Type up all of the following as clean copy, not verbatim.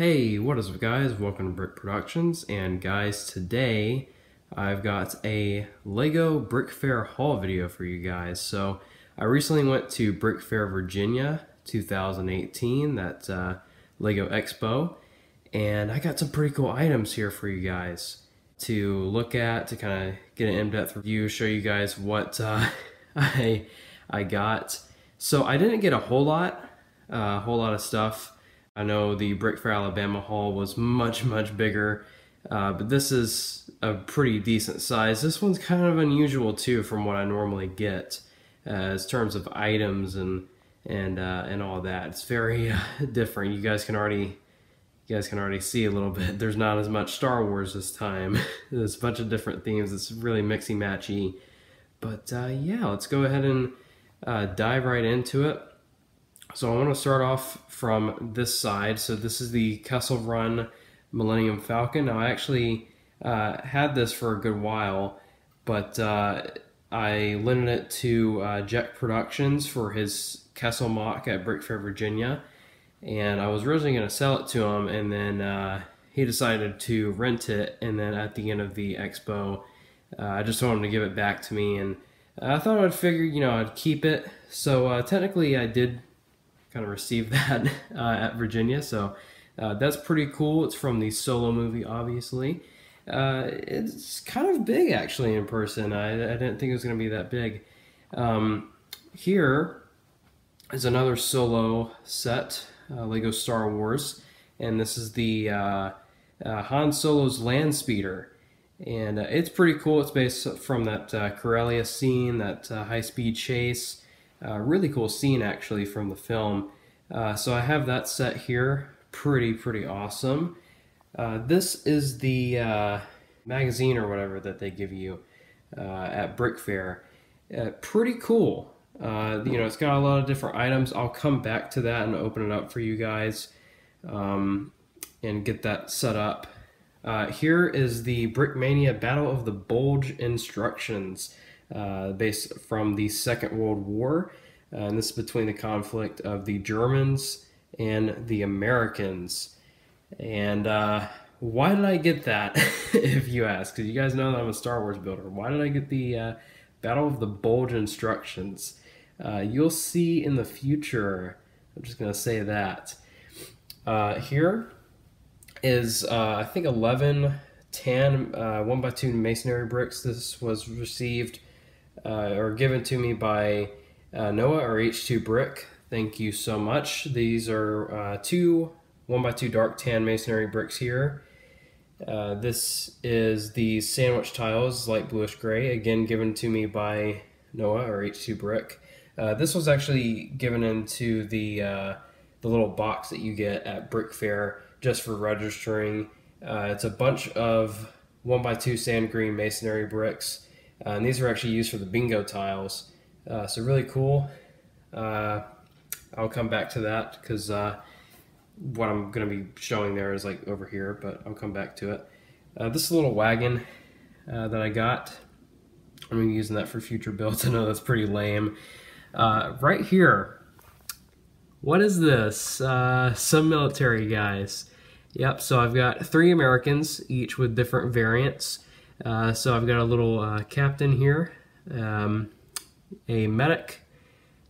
Hey, what is up guys? Welcome to Brick Productions, and guys, today I've got a LEGO BrickFair haul video for you guys. So I recently went to BrickFair Virginia 2018, that LEGO Expo, and I got some pretty cool items here for you guys to look at, to kind of get an in-depth review, show you guys what I got. So I didn't get a whole lot of stuff. I know the BrickFair Alabama haul was much bigger, but this is a pretty decent size. This one's kind of unusual too from what I normally get as terms of items and all that. It's very different. You guys can already see a little bit. There's not as much Star Wars this time. There's a bunch of different themes. It's really mixy matchy. But yeah, let's go ahead and dive right into it. So I want to start off from this side. So this is the Kessel Run Millennium Falcon. Now I actually had this for a good while, but I lended it to Jet Productions for his Kessel mock at BrickFair Virginia, and I was originally going to sell it to him, and then he decided to rent it, and then at the end of the expo, I just told him to give it back to me, and I thought I'd figure, I'd keep it. So technically I did kind of received that at Virginia, so that's pretty cool. It's from the Solo movie, obviously. It's kind of big actually in person. I didn't think it was going to be that big. Here is another Solo set, LEGO Star Wars, and this is the Han Solo's Land Speeder, and it's pretty cool. It's based from that Corellia scene, that high-speed chase. Really cool scene actually from the film. So I have that set here. Pretty awesome. This is the magazine or whatever that they give you at BrickFair. Pretty cool. It's got a lot of different items. I'll come back to that and open it up for you guys and get that set up. Here is the Brickmania Battle of the Bulge instructions. Based from the Second World War, and this is between the conflict of the Germans and the Americans. And why did I get that, if you ask? Because you guys know that I'm a Star Wars builder. Why did I get the Battle of the Bulge instructions? You'll see in the future. I'm just going to say that. Here is, I think, 11 tan 1x2 masonry bricks. This was received or given to me by Noah or H2 Brick. Thank you so much. These are two 1x2 dark tan masonry bricks here. This is the sandwich tiles, light bluish gray, again given to me by Noah or H2 Brick. This was actually given into the little box that you get at BrickFair just for registering. It's a bunch of 1x2 sand green masonry bricks. And these are actually used for the bingo tiles, so really cool. I'll come back to that because what I'm going to be showing there is like over here, but I'll come back to it. This little wagon that I got, I'm going to be using that for future builds. I know that's pretty lame. Right here, what is this? Some military guys. Yep, so I've got 3 Americans, each with different variants. So I've got a little captain here, a medic,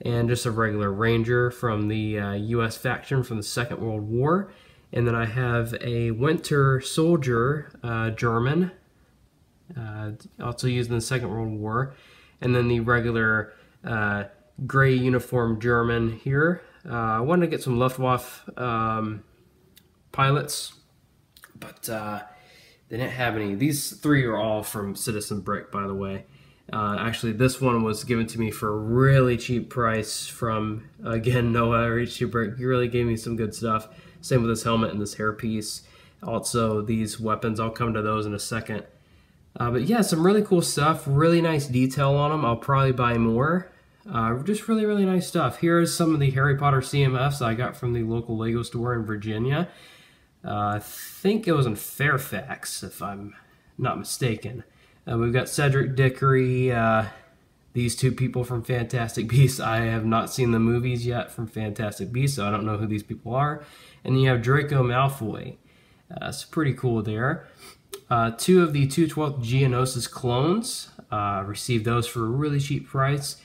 and just a regular ranger from the U.S. faction from the Second World War. And then I have a winter soldier, German, also used in the Second World War. And then the regular gray uniform German here. I wanted to get some Luftwaffe pilots, but they didn't have any. These 3 are all from Citizen Brick, by the way. Actually, this one was given to me for a really cheap price from, again, Noah or H2 Brick. He really gave me some good stuff. Same with this helmet and this hairpiece. Also, these weapons. I'll come to those in a second. But yeah, some really cool stuff. Really nice detail on them. I'll probably buy more. Just really nice stuff. Here's some of the Harry Potter CMFs I got from the local LEGO store in Virginia. I think it was in Fairfax, if I'm not mistaken. We've got Cedric Dickory, these two people from Fantastic Beasts. I have not seen the movies yet from Fantastic Beasts, so I don't know who these people are. And then you have Draco Malfoy. It's pretty cool there. Two of the 2/12 Geonosis clones. Received those for a really cheap price.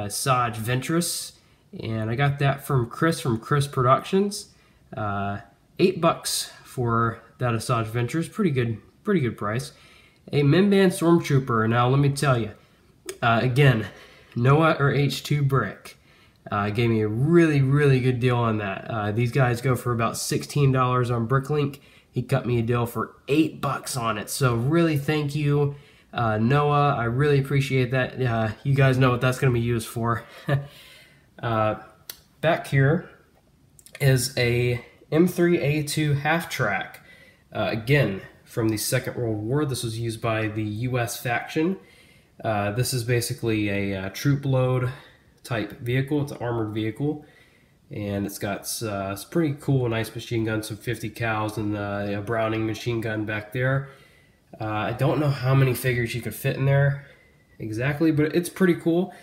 Saj Ventress. And I got that from Chris Productions. $8 for that Asajj Ventress. Pretty good price. A Minban Stormtrooper. Now let me tell you, again, Noah or H2 Brick gave me a really good deal on that. These guys go for about $16 on Bricklink. He cut me a deal for $8 on it. So really, thank you, Noah. I really appreciate that. You guys know what that's going to be used for. Back here is a M3A2 half track. Again, from the Second World War. This was used by the U.S. faction. This is basically a troop load type vehicle. It's an armored vehicle, and it's got it's pretty cool, nice machine gun, some 50 cals, and a Browning machine gun back there. I don't know how many figures you could fit in there exactly, but it's pretty cool.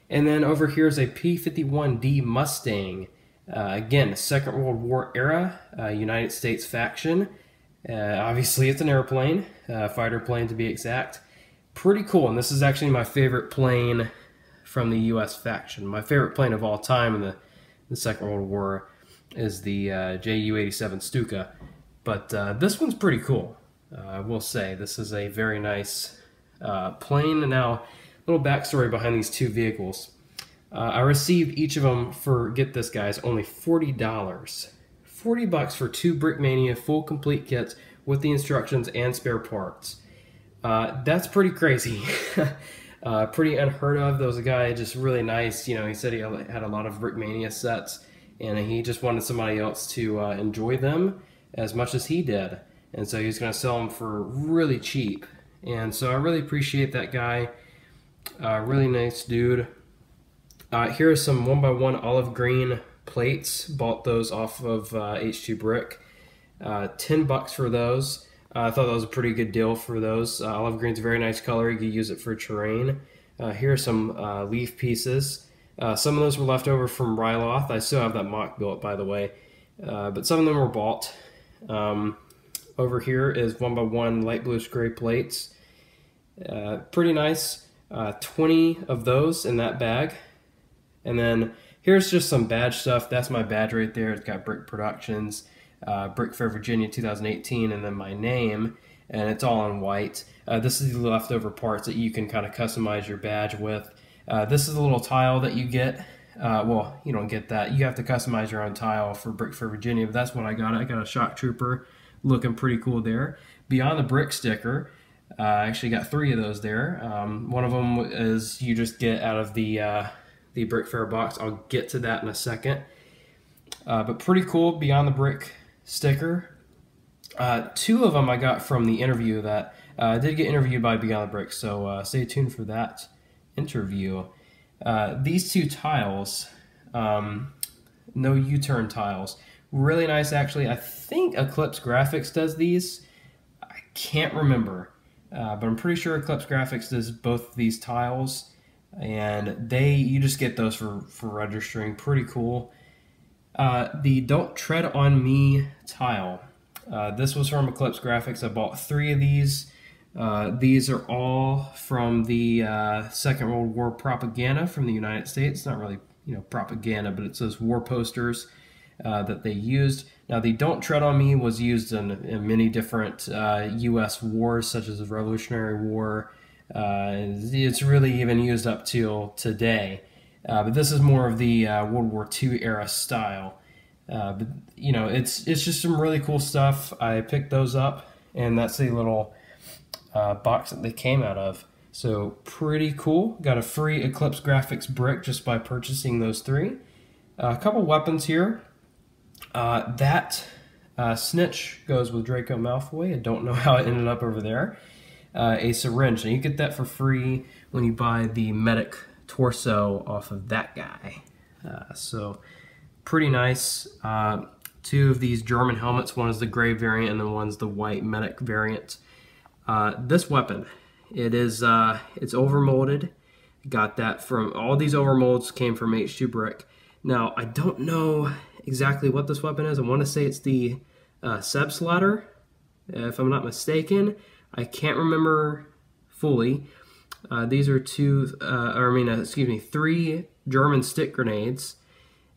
And then over here is a P-51D Mustang. Again, Second World War era, United States faction. Obviously, it's an airplane, fighter plane to be exact. Pretty cool, and this is actually my favorite plane from the U.S. faction. My favorite plane of all time in the Second World War is the Ju-87 Stuka. But this one's pretty cool, I will say. This is a very nice plane. And now, a little backstory behind these two vehicles. I received each of them for, get this guys, only $40. $40 for two Brickmania full complete kits with the instructions and spare parts. That's pretty crazy. Pretty unheard of. There was a guy just really nice, you know, he said he had a lot of Brickmania sets and he just wanted somebody else to enjoy them as much as he did. And so he was going to sell them for really cheap. And so I really appreciate that guy. Really nice dude. Here are some 1x1 olive green plates. Bought those off of H2 Brick. $10 for those. I thought that was a pretty good deal for those. Olive green's a very nice color. You can use it for terrain. Here are some leaf pieces. Some of those were left over from Ryloth. I still have that mock built, by the way. But some of them were bought. Over here is 1x1 light bluish gray plates. Pretty nice. 20 of those in that bag. And then here's just some badge stuff. That's my badge right there. It's got Brick Productions, BrickFair Virginia 2018, and then my name, and it's all in white. This is the leftover parts that you can kind of customize your badge with. This is a little tile that you get. Well, you don't get that. You have to customize your own tile for BrickFair Virginia, but that's what I got. I got a Shock Trooper looking pretty cool there. Beyond the Brick sticker, I actually got 3 of those there. One of them is you just get out of the BrickFair box. I'll get to that in a second. But pretty cool Beyond the Brick sticker. 2 of them I got from the interview that I did get interviewed by Beyond the Brick, so stay tuned for that interview. These 2 tiles, no U-turn tiles, really nice actually. I think eclipseGRAFX does these. I can't remember, but I'm pretty sure eclipseGRAFX does both of these tiles, and you just get those for registering. Pretty cool. The Don't Tread on Me tile. This was from eclipseGRAFX. I bought 3 of these. These are all from the Second World War propaganda from the United States. Not really, you know, propaganda, but it's those war posters that they used. Now, the Don't Tread on Me was used in many different U.S. wars, such as the Revolutionary War. It's really even used up till today. But this is more of the World War II era style. But you know, it's just some really cool stuff. I picked those up, and that's the little box that they came out of. So pretty cool. Got a free eclipseGRAFX brick just by purchasing those 3. A couple weapons here. That snitch goes with Draco Malfoy. I don't know how it ended up over there. A syringe, and you get that for free when you buy the medic torso off of that guy. So pretty nice. 2 of these German helmets. One is the gray variant, and then one's the white medic variant. This weapon, it's overmolded. Got that from, all these overmolds came from H2 Brick. Now, I don't know exactly what this weapon is. I want to say it's the Seb's ladder, if I'm not mistaken. I can't remember fully. These are three German stick grenades,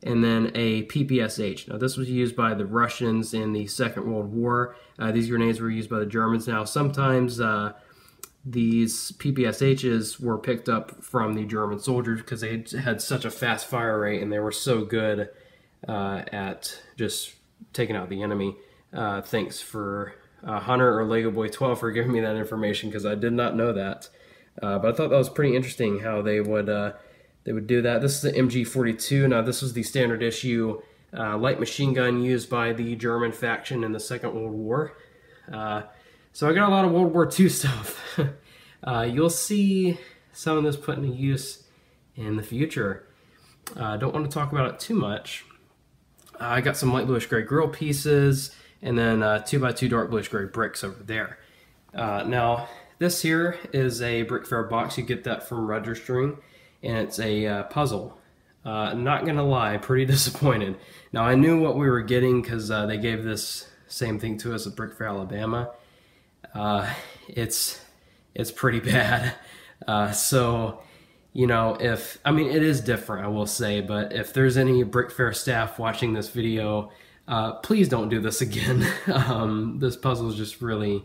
and then a PPSH. Now, this was used by the Russians in the Second World War. These grenades were used by the Germans. Now, sometimes these PPSHs were picked up from the German soldiers because they had such a fast fire rate and they were so good at just taking out the enemy. Thanks for Hunter or Lego Boy 12 for giving me that information, because I did not know that. But I thought that was pretty interesting how they would do that. This is the MG42. Now, this was the standard issue light machine gun used by the German faction in the Second World War. So I got a lot of World War II stuff. You'll see some of this put into use in the future. Don't want to talk about it too much. I got some light bluish gray grill pieces, and then 2x2 dark bluish gray bricks over there. Now, this here is a BrickFair box. You get that from registering, and it's a puzzle. Not gonna lie, pretty disappointed. Now, I knew what we were getting because they gave this same thing to us at BrickFair Alabama. It's pretty bad. So, you know, I mean, it is different, I will say, but if there's any BrickFair staff watching this video, please don't do this again. This puzzle is just really,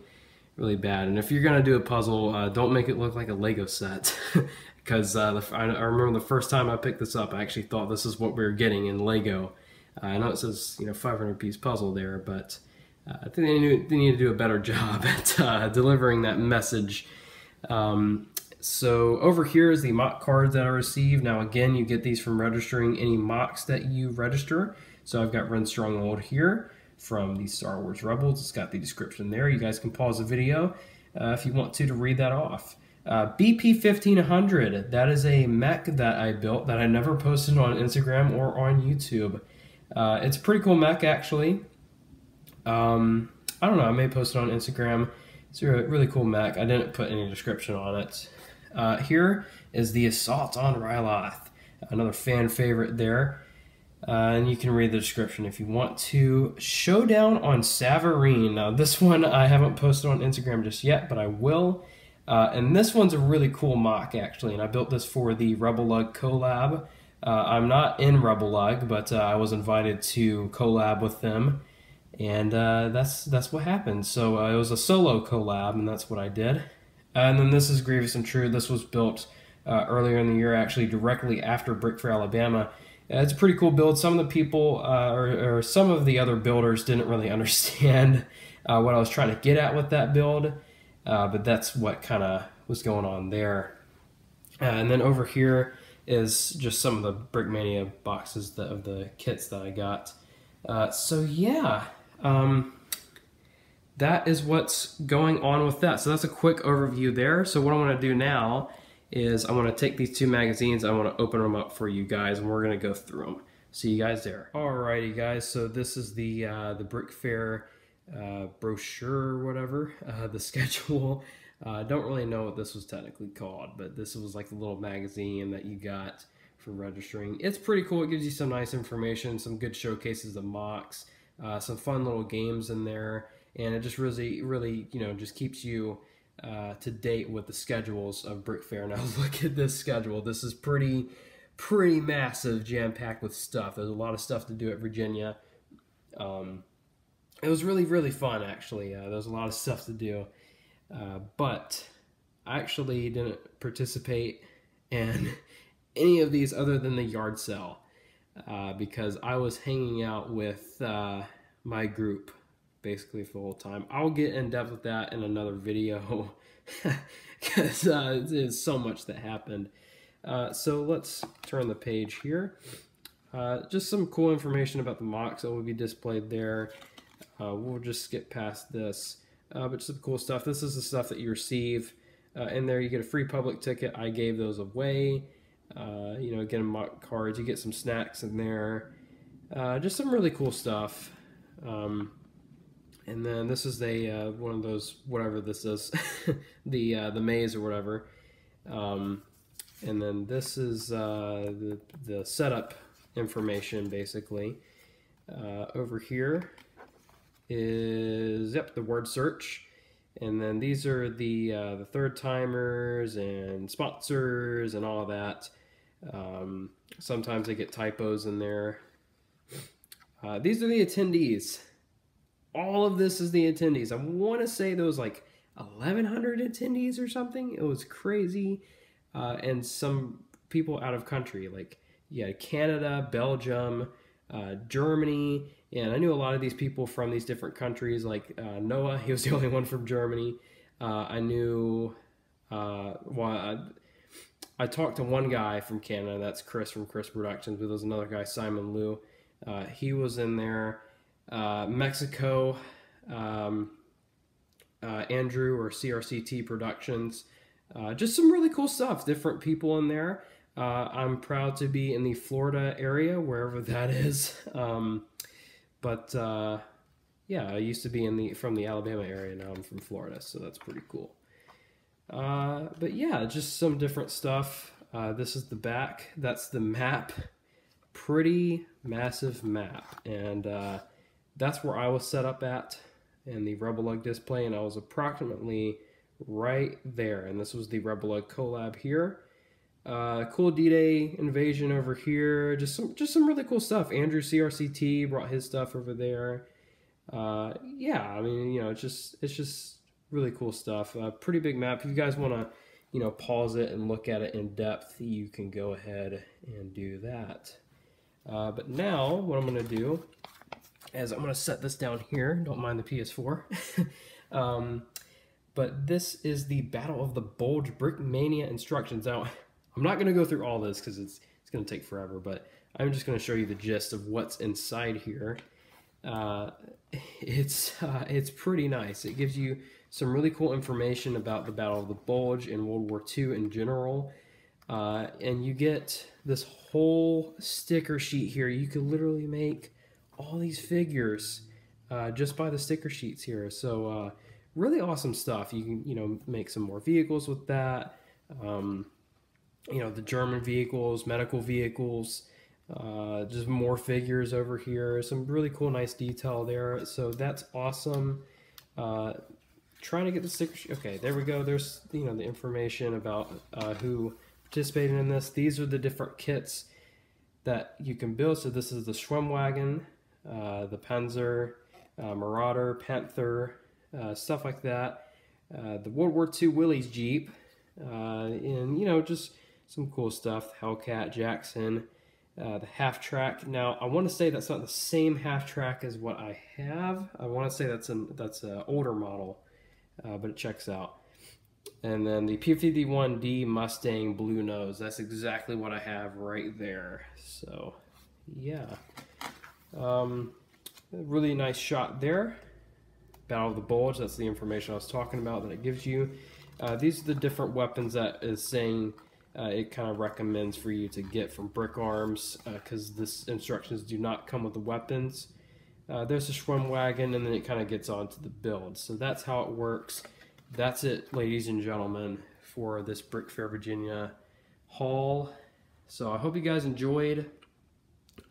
really bad. And if you're gonna do a puzzle, don't make it look like a Lego set. Because I remember the first time I picked this up, I actually thought this is what we were getting in Lego. I know it says, you know, 500-piece puzzle there, but I think they need to do a better job at delivering that message. So over here is the mock cards that I received. Now, again, you get these from registering any mocks that you register. So I've got Ren Stronghold here from the Star Wars Rebels. It's got the description there. You guys can pause the video if you want to read that off. BP1500, that is a mech that I built that I never posted on Instagram or on YouTube. It's a pretty cool mech, actually. I don't know, I may post it on Instagram. It's a really cool mech. I didn't put any description on it. Here is the Assault on Ryloth, another fan favorite there. And you can read the description if you want to. Showdown on Savareen. Now, this one I haven't posted on Instagram just yet, but I will. And this one's a really cool mock, actually, and I built this for the Rebel Lug collab. I'm not in Rebel Lug, but I was invited to collab with them, and that's what happened. So it was a solo collab, and that's what I did. And then this is Grievous and True. This was built earlier in the year, actually directly after BrickFair Alabama. It's a pretty cool build. Some of the people, or some of the other builders, didn't really understand what I was trying to get at with that build. But that's what kind of was going on there. And then over here is just some of the Brickmania boxes of the kits that I got. So yeah, that is what's going on with that. So that's a quick overview there. So what I want to do now is I want to take these two magazines, I want to open them up for you guys, and we're going to go through them. See you guys there. Alrighty guys, so this is the BrickFair brochure or whatever, the schedule. I don't really know what this was technically called, but this was like the little magazine that you got for registering. It's pretty cool. It gives you some nice information, some good showcases of mocks, some fun little games in there, and it just really, you know, just keeps you to date with the schedules of BrickFair. Now look at this schedule. This is pretty massive, jam-packed with stuff. There's a lot of stuff to do at Virginia. It was really fun, actually. There was a lot of stuff to do, but I actually didn't participate in any of these other than the yard sale because I was hanging out with my group basically for the whole time. I'll get in depth with that in another video because there's so much that happened. So let's turn the page here. Just some cool information about the mocks that will be displayed there. We'll just skip past this, but just some cool stuff. This is the stuff that you receive. In there you get a free public ticket. I gave those away. You know, get mock cards. You get some snacks in there. Just some really cool stuff. And then this is one of those, whatever this is, the maze or whatever. And then this is the setup information, basically. Over here is, yep, the word search. And then these are the third timers and sponsors and all of that. Sometimes they get typos in there. These are the attendees. All of this is the attendees. I want to say there was like 1,100 attendees or something. It was crazy. And some people out of country, like Canada, Belgium, Germany, and I knew a lot of these people from these different countries, like Noah, he was the only one from Germany. I knew, well, I talked to one guy from Canada, that's Chris from Chris Productions, but there's another guy, Simon Liu. He was in there. Mexico, Andrew or CRCT Productions. Just some really cool stuff, different people in there. I'm proud to be in the Florida area, wherever that is. Yeah, I used to be from the Alabama area, now I'm from Florida, so that's pretty cool. But yeah, just some different stuff. This is the back, that's the map. Pretty massive map, and that's where I was set up at in the Rebel Lug display, and I was approximately right there, and this was the Rebel Lug collab here. Cool D-Day invasion over here, just some really cool stuff. Andrew CRCT brought his stuff over there. Yeah, I mean, you know, it's just really cool stuff. Pretty big map. If you guys want to, you know, pause it and look at it in depth, you can go ahead and do that. But now what I'm going to do is I'm going to set this down here. Don't mind the PS4. But this is the Battle of the Bulge Brickmania instructions. Now, I'm not going to go through all this because it's going to take forever, but I'm just going to show you the gist of what's inside here. It's pretty nice. It gives you some really cool information about the Battle of the Bulge in World War II in general. And you get this whole sticker sheet here. You could literally make all these figures just by the sticker sheets here. So really awesome stuff. You can, you know, make some more vehicles with that. You know, the German vehicles, medical vehicles, just more figures over here. Some really cool, nice detail there. So that's awesome. Trying to get the sticker sheet. Okay, there we go. There's, you know, the information about who participated in this. These are the different kits that you can build. So this is the Schwimmwagen, the Panzer, Marauder, Panther, stuff like that. The World War II Willys Jeep, and, you know, just some cool stuff. Hellcat, Jackson, the half track. Now, I want to say that's not the same half track as what I have. I want to say that's an older model, but it checks out. And then the P-51D Mustang Blue Nose. That's exactly what I have right there. So, yeah. Really nice shot there. Battle of the Bulge, that's the information I was talking about that it gives you. These are the different weapons that is saying it kind of recommends for you to get from Brick Arms, because this instructions do not come with the weapons. There's a Schwimmwagen, and then it kind of gets onto the build. So that's how it works. That's it, ladies and gentlemen, for this BrickFair Virginia haul. So I hope you guys enjoyed.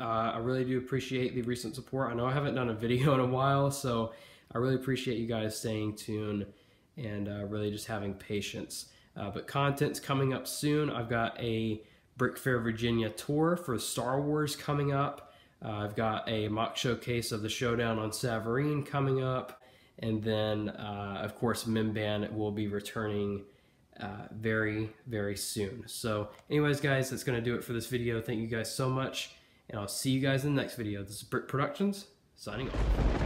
I really do appreciate the recent support. I know I haven't done a video in a while, so I really appreciate you guys staying tuned and really just having patience. But content's coming up soon. I've got a BrickFair Virginia tour for Star Wars coming up. I've got a mock showcase of the Showdown on Savareen coming up. And then, of course, Mimban will be returning very, very soon. So anyways, guys, that's going to do it for this video. Thank you guys so much, and I'll see you guys in the next video. This is Brick Productions, signing off.